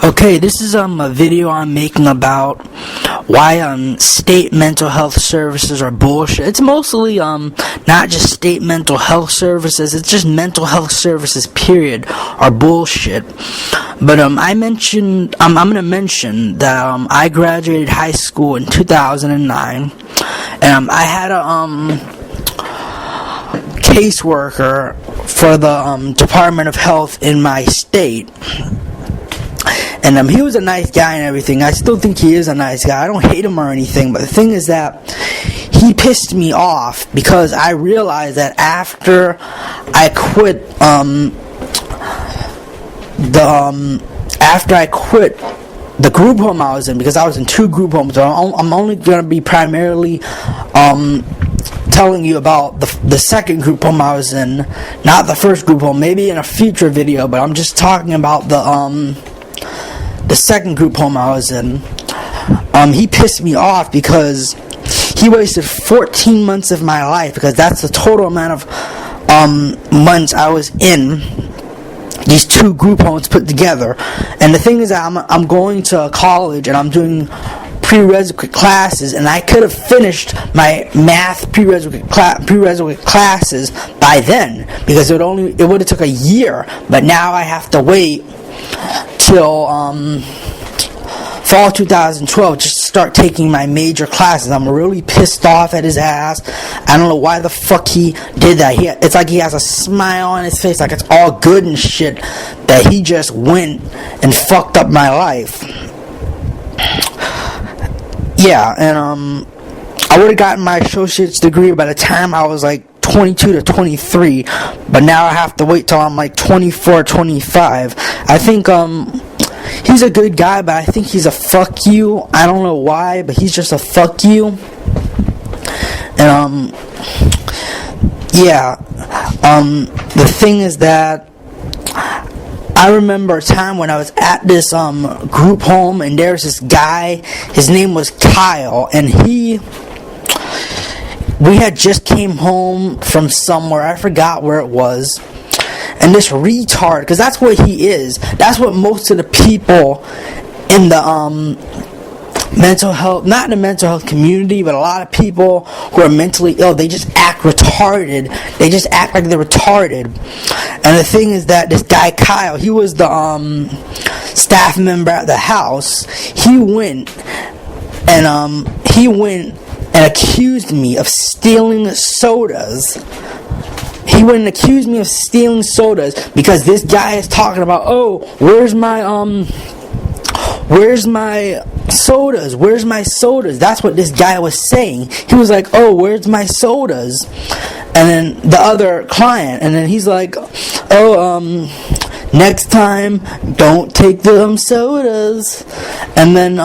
Okay, this is a video I'm making about why state mental health services are bullshit. It's mostly not just state mental health services, it's just mental health services period are bullshit. But I'm gonna mention that I graduated high school in 2009, and I had a caseworker for the Department of Health in my state. And he was a nice guy and everything. I still think he is a nice guy. I don't hate him or anything. But the thing is that he pissed me off because I realized that after I quit the group home I was in, because I was in 2 group homes. So I'm only going to be primarily telling you about the second group home I was in, not the first group home. Maybe in a future video, but I'm just talking about the second group home I was in. He pissed me off because he wasted 14 months of my life, because that's the total amount of months I was in these 2 group homes put together. And the thing is that I'm going to college and I'm doing prerequisite classes, and I could have finished my math prerequisite classes by then, because it would have took a year. But now I have to wait till fall 2012 just to start taking my major classes. I'm really pissed off at his ass. I don't know why the fuck he did that. It's like he has a smile on his face, like it's all good and shit, that he just went and fucked up my life. Yeah, and I would have gotten my associate's degree by the time I was like 22 to 23, but now I have to wait till I'm like 24, 25. I think he's a good guy, but I think he's a fuck you. I don't know why, but he's just a fuck you. And the thing is that I remember a time when I was at this group home, and there was this guy. His name was Kyle, and we had just came home from somewhere. I forgot where it was. And this retard, because that's what he is. That's what most of the people in the mental health, not in the mental health community, but a lot of people who are mentally ill, they just act retarded. They just act like they're retarded. And the thing is that this guy Kyle, he was the staff member at the house. He went and accused me of stealing sodas. He went and accused me of stealing sodas because this guy is talking about, oh, where's my sodas? Where's my sodas? That's what this guy was saying. He was like, oh, where's my sodas? And then the other client, and then he's like, oh, next time, don't take them sodas. And then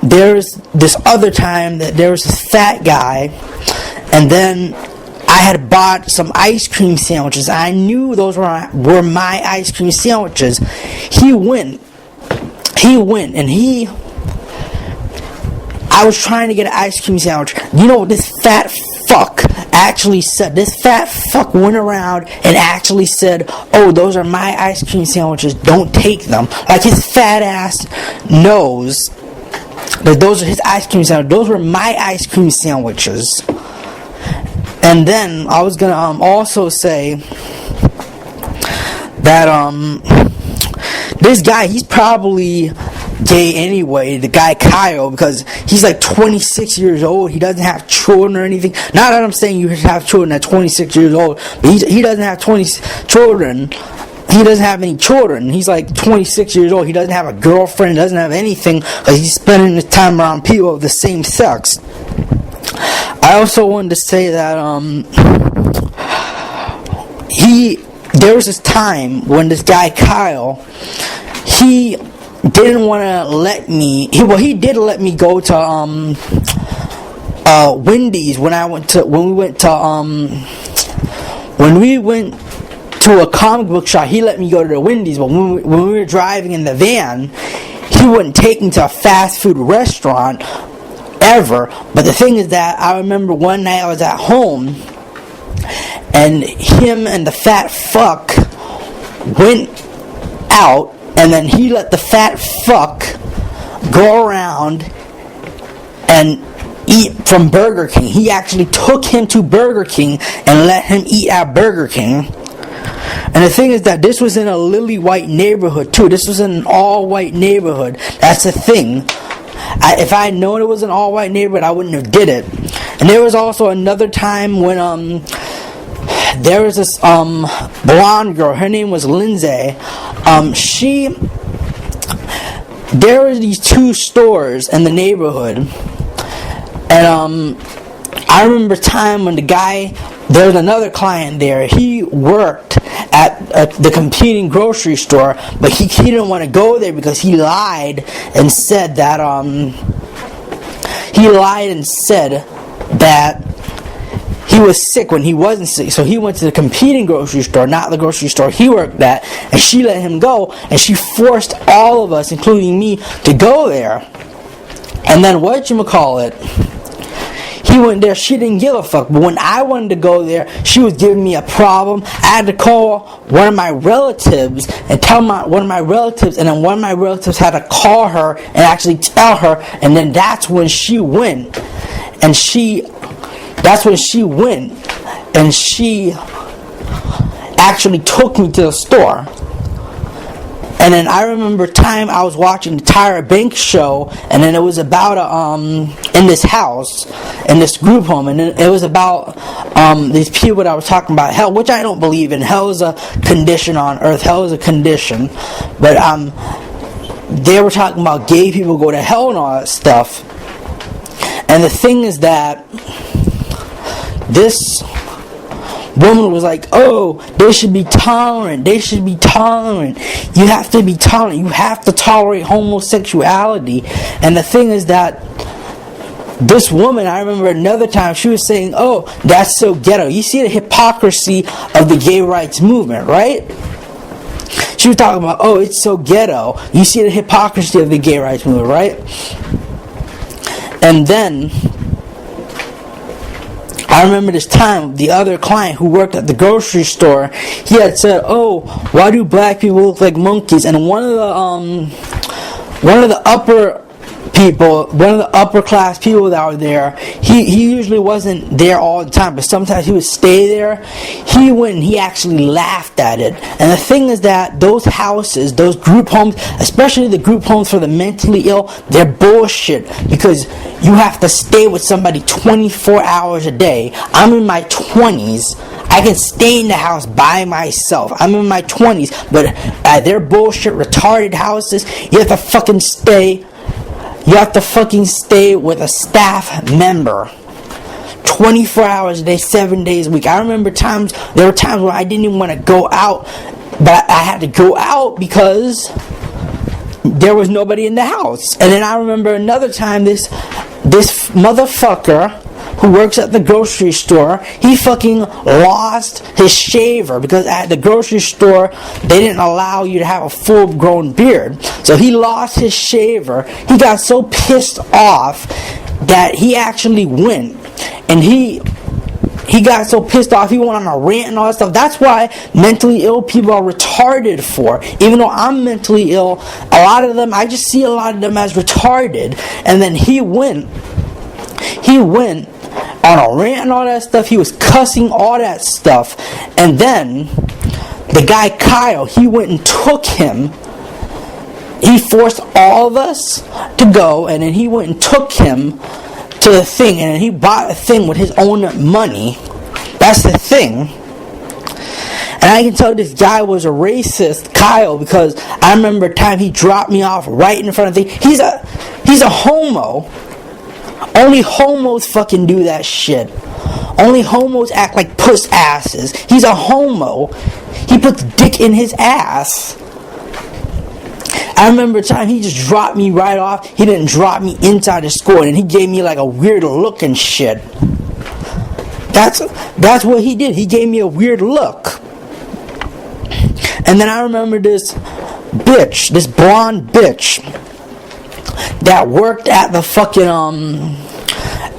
there's this other time that there was this fat guy, and then I had bought some ice cream sandwiches. I knew those were my ice cream sandwiches. He went, and I was trying to get an ice cream sandwich. You know what this fat fuck actually said? This fat fuck went around and actually said, oh, those are my ice cream sandwiches, don't take them. Like, his fat ass knows that those are his ice cream sandwiches. Those were my ice cream sandwiches. And then I was gonna also say that this guy, he's probably gay anyway, the guy Kyle, because he's like 26 years old. He doesn't have children or anything. Not that I'm saying you have children at 26 years old, but he doesn't have 20 children. He doesn't have any children. He's like 26 years old. He doesn't have a girlfriend. Doesn't have anything, because he's spending his time around people of the same sex. I also wanted to say that there was this time when this guy Kyle, he didn't want to let me. He did let me go to Wendy's when we went to a comic book shop. He let me go to the Wendy's, but when we were driving in the van, he wouldn't take me to a fast food restaurant ever. But the thing is that I remember one night I was at home, and him and the fat fuck went out And then he let the fat fuck go around and eat from Burger King. He actually took him to Burger King and let him eat at Burger King. And the thing is that this was in a lily white neighborhood too. This was in an all white neighborhood. That's the thing. If I had known it was an all white neighborhood, I wouldn't have did it. And there was also another time when there was this blonde girl. Her name was Lindsay. There were these two stores in the neighborhood. And I remember a time when there was another client there. He worked at the competing grocery store, but he didn't want to go there because he lied and said that he was sick when he wasn't sick. So he went to the competing grocery store, not the grocery store he worked at, and she let him go, and she forced all of us, including me, to go there. And then whatchamacallit, he went there, she didn't give a fuck. But when I wanted to go there, she was giving me a problem. I had to call one of my relatives and tell one of my relatives, and then one of my relatives had to call her and actually tell her, and then that's when she went. And she actually took me to the store. And then I remember time I was watching the Tyra Banks show, and then it was about in this house, in this group home, and it was about these people that were talking about hell, which I don't believe in. Hell is a condition on earth. Hell is a condition, but they were talking about gay people go to hell and all that stuff. And the thing is that this woman was like, oh, they should be tolerant. They should be tolerant. You have to be tolerant. You have to tolerate homosexuality. And the thing is that this woman, I remember another time, she was saying, oh, that's so ghetto. You see the hypocrisy of the gay rights movement, right? She was talking about, oh, it's so ghetto. You see the hypocrisy of the gay rights movement, right? And then I remember this time, the other client who worked at the grocery store, he had said, oh, why do black people look like monkeys? And one of the upper class people that were there, he usually wasn't there all the time, but sometimes he would stay there. He went and he actually laughed at it. And the thing is that those houses, those group homes, especially the group homes for the mentally ill, they're bullshit, because you have to stay with somebody 24 hours a day. I'm in my 20s. I can stay in the house by myself. I'm in my 20s, but at their bullshit retarded houses, you have to fucking stay with a staff member 24 hours a day, 7 days a week. I remember there were times when I didn't even want to go out, but I had to go out because there was nobody in the house. And then I remember another time, this motherfucker who works at the grocery store, he fucking lost his shaver, because at the grocery store they didn't allow you to have a full grown beard. So he lost his shaver. He got so pissed off that he actually went, and he got so pissed off, he went on a rant and all that stuff. That's why mentally ill people are retarded for. Even though I'm mentally ill, I just see a lot of them as retarded. And then he went on a rant and all that stuff. He was cussing all that stuff. And then the guy Kyle, he went and took him. He forced all of us to go, and then he went and took him to the thing, and then he bought a thing with his own money. That's the thing. And I can tell this guy was a racist, Kyle, because I remember a time he dropped me off right in front of the thing. He's a homo. Only homos fucking do that shit. Only homos act like puss asses. He's a homo. He puts dick in his ass. I remember a time he just dropped me right off. He didn't drop me inside the school, and he gave me like a weird look and shit. That's what he did. He gave me a weird look. And then I remember this blonde bitch that worked at the fucking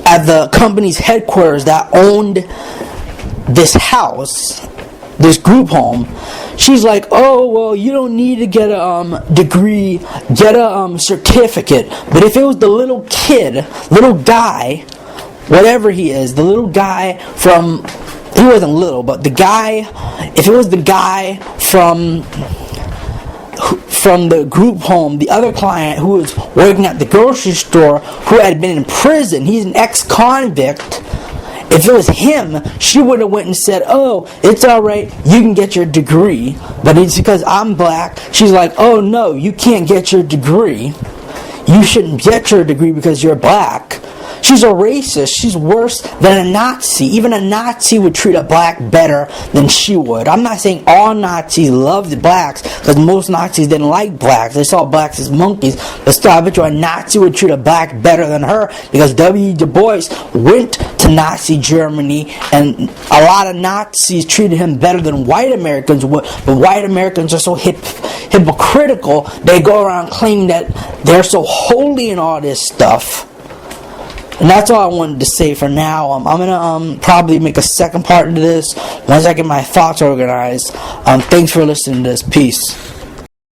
at the company's headquarters that owned this house, this group home. she's like, oh, well, you don't need to get a degree, get a certificate. But if it was the little kid, little guy, whatever he is, the little guy from, he wasn't little, but the guy, if it was the guy from the group home, the other client who was working at the grocery store, who had been in prison, he's an ex-convict. If it was him, she would have went and said, oh, it's alright, you can get your degree. But it's because I'm black, she's like, oh no, you can't get your degree. You shouldn't get your degree because you're black. She's a racist. She's worse than a Nazi. Even a Nazi would treat a black better than she would. I'm not saying all Nazis loved blacks, because most Nazis didn't like blacks. They saw blacks as monkeys. But still, I bet you a Nazi would treat a black better than her, because W. Du Bois went to Nazi Germany, and a lot of Nazis treated him better than white Americans would. But white Americans are so hypocritical, they go around claiming that they're so holy and all this stuff. And that's all I wanted to say for now. I'm going to probably make a second part to this once I get my thoughts organized. Thanks for listening to this. Peace.